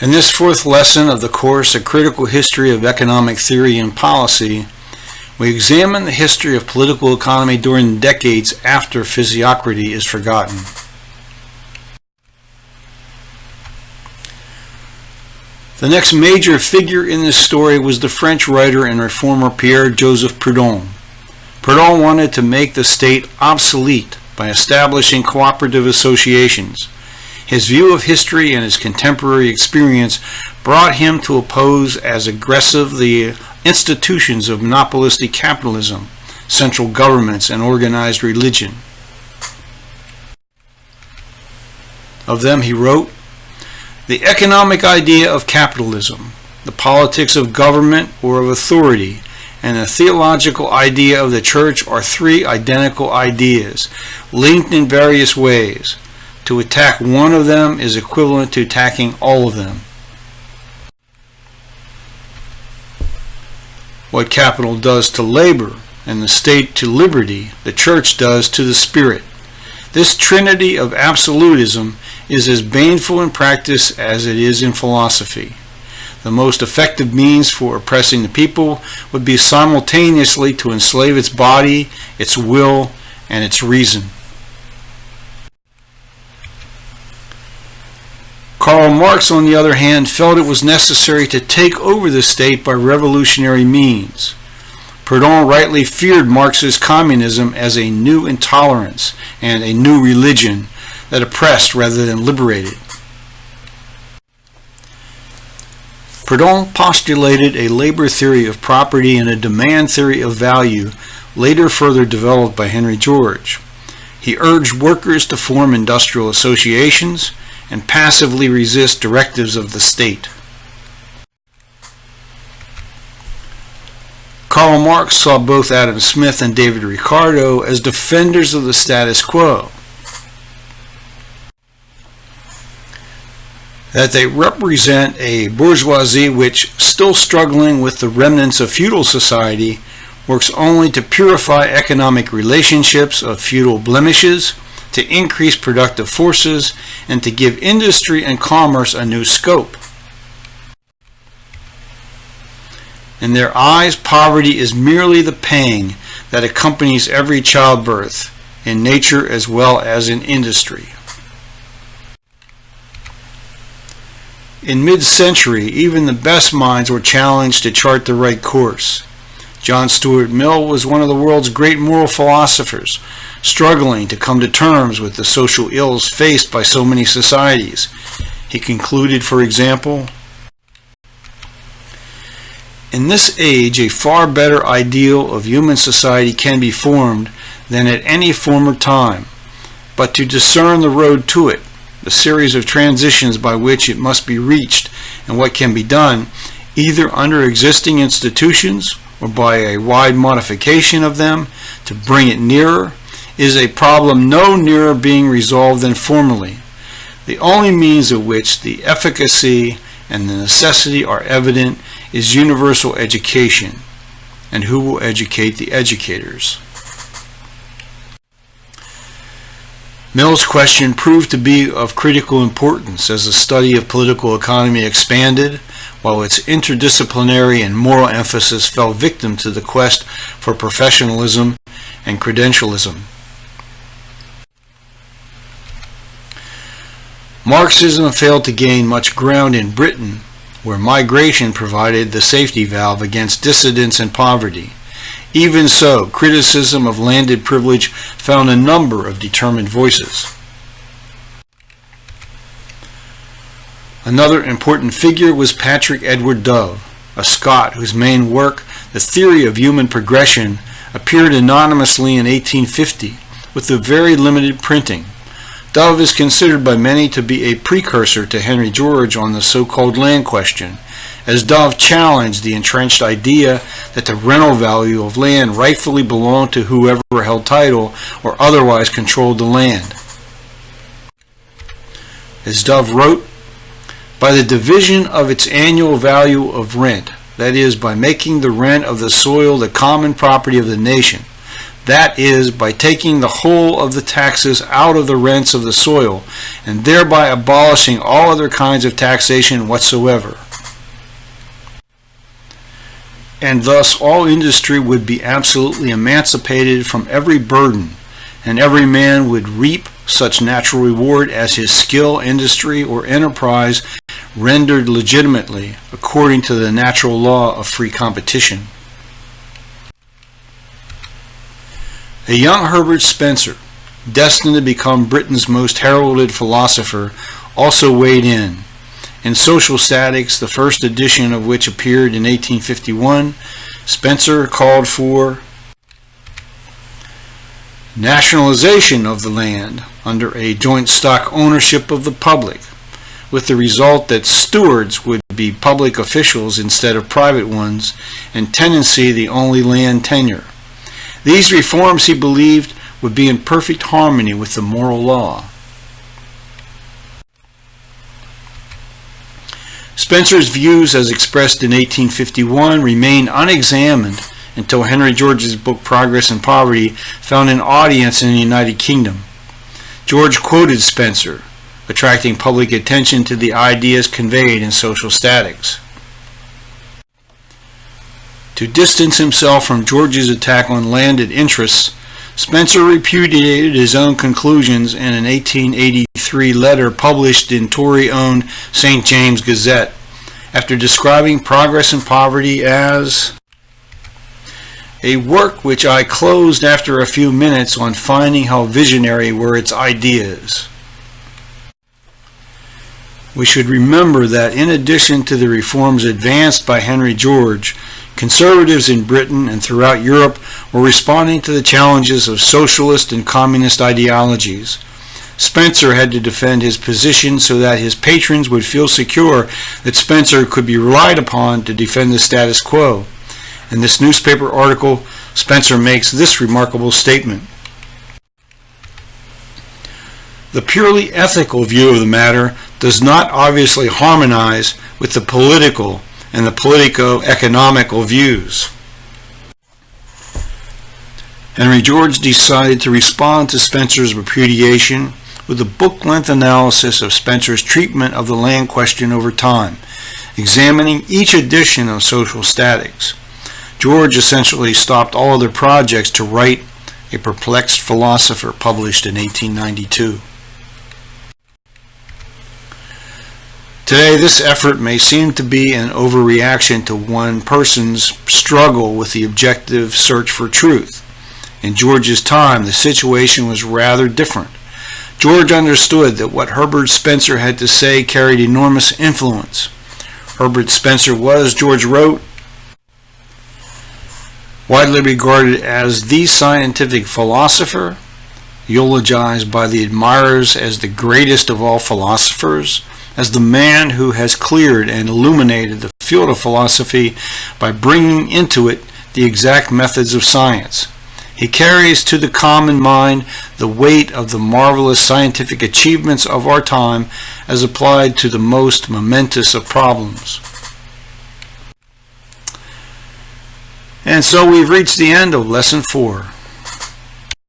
In this fourth lesson of the course, A Critical History of Economic Theory and Policy, we examine the history of political economy during the decades after Physiocratie is forgotten. The next major figure in this story was the French writer and reformer Pierre-Joseph Proudhon. Proudhon wanted to make the state obsolete by establishing cooperative associations. His view of history and his contemporary experience brought him to oppose as aggressive the institutions of monopolistic capitalism, central governments, and organized religion. Of them he wrote, "The economic idea of capitalism, the politics of government or of authority, and the theological idea of the church are three identical ideas, linked in various ways. To attack one of them is equivalent to attacking all of them. What capital does to labor, and the state to liberty, the church does to the spirit. This trinity of absolutism is as baneful in practice as it is in philosophy. The most effective means for oppressing the people would be simultaneously to enslave its body, its will, and its reason." Karl Marx, on the other hand, felt it was necessary to take over the state by revolutionary means. Proudhon rightly feared Marx's communism as a new intolerance and a new religion that oppressed rather than liberated. Proudhon postulated a labor theory of property and a demand theory of value, later further developed by Henry George. He urged workers to form industrial associations and passively resist directives of the state. Karl Marx saw both Adam Smith and David Ricardo as defenders of the status quo, that they represent a bourgeoisie which, still struggling with the remnants of feudal society, works only to purify economic relationships of feudal blemishes, to increase productive forces, and to give industry and commerce a new scope. In their eyes, poverty is merely the pang that accompanies every childbirth, in nature as well as in industry. In mid-century, even the best minds were challenged to chart the right course. John Stuart Mill was one of the world's great moral philosophers, struggling to come to terms with the social ills faced by so many societies. He concluded, for example, "In this age, a far better ideal of human society can be formed than at any former time, but to discern the road to it, the series of transitions by which it must be reached, and what can be done, either under existing institutions or by a wide modification of them, to bring it nearer, is a problem no nearer being resolved than formerly, the only means of which the efficacy and the necessity are evident is universal education, and who will educate the educators." Mill's question proved to be of critical importance as the study of political economy expanded, while its interdisciplinary and moral emphasis fell victim to the quest for professionalism and credentialism. Marxism failed to gain much ground in Britain, where migration provided the safety valve against dissidence and poverty. Even so, criticism of landed privilege found a number of determined voices. Another important figure was Patrick Edward Dove, a Scot whose main work, The Theory of Human Progression, appeared anonymously in 1850 with a very limited printing. Dove is considered by many to be a precursor to Henry George on the so-called land question, as Dove challenged the entrenched idea that the rental value of land rightfully belonged to whoever held title or otherwise controlled the land. As Dove wrote, "By the division of its annual value of rent, that is, by making the rent of the soil the common property of the nation, That is, by taking the whole of the taxes out of the rents of the soil, and thereby abolishing all other kinds of taxation whatsoever. And thus all industry would be absolutely emancipated from every burden, and every man would reap such natural reward as his skill, industry, or enterprise rendered legitimately according to the natural law of free competition. A young Herbert Spencer, destined to become Britain's most heralded philosopher, also weighed in. In Social Statics, the first edition of which appeared in 1851, Spencer called for nationalization of the land under a joint stock ownership of the public, with the result that stewards would be public officials instead of private ones, and tenancy the only land tenure. These reforms, he believed, would be in perfect harmony with the moral law. Spencer's views, as expressed in 1851, remained unexamined until Henry George's book Progress and Poverty found an audience in the United Kingdom. George quoted Spencer, attracting public attention to the ideas conveyed in Social Statics. To distance himself from George's attack on landed interests, Spencer repudiated his own conclusions in an 1883 letter published in Tory-owned St. James Gazette, after describing Progress and Poverty as a work which I closed after a few minutes on finding how visionary were its ideas. We should remember that in addition to the reforms advanced by Henry George, conservatives in Britain and throughout Europe were responding to the challenges of socialist and communist ideologies. Spencer had to defend his position so that his patrons would feel secure that Spencer could be relied upon to defend the status quo. In this newspaper article, Spencer makes this remarkable statement. The purely ethical view of the matter does not obviously harmonize with the political and the politico-economical views. Henry George decided to respond to Spencer's repudiation with a book-length analysis of Spencer's treatment of the land question over time, examining each edition of Social Statics. George essentially stopped all other projects to write A Perplexed Philosopher, published in 1892. Today, this effort may seem to be an overreaction to one person's struggle with the objective search for truth. In George's time, the situation was rather different. George understood that what Herbert Spencer had to say carried enormous influence. Herbert Spencer was, George wrote, widely regarded as the scientific philosopher, eulogized by the admirers as the greatest of all philosophers, as the man who has cleared and illuminated the field of philosophy by bringing into it the exact methods of science. He carries to the common mind the weight of the marvelous scientific achievements of our time as applied to the most momentous of problems. And so we've reached the end of Lesson 4.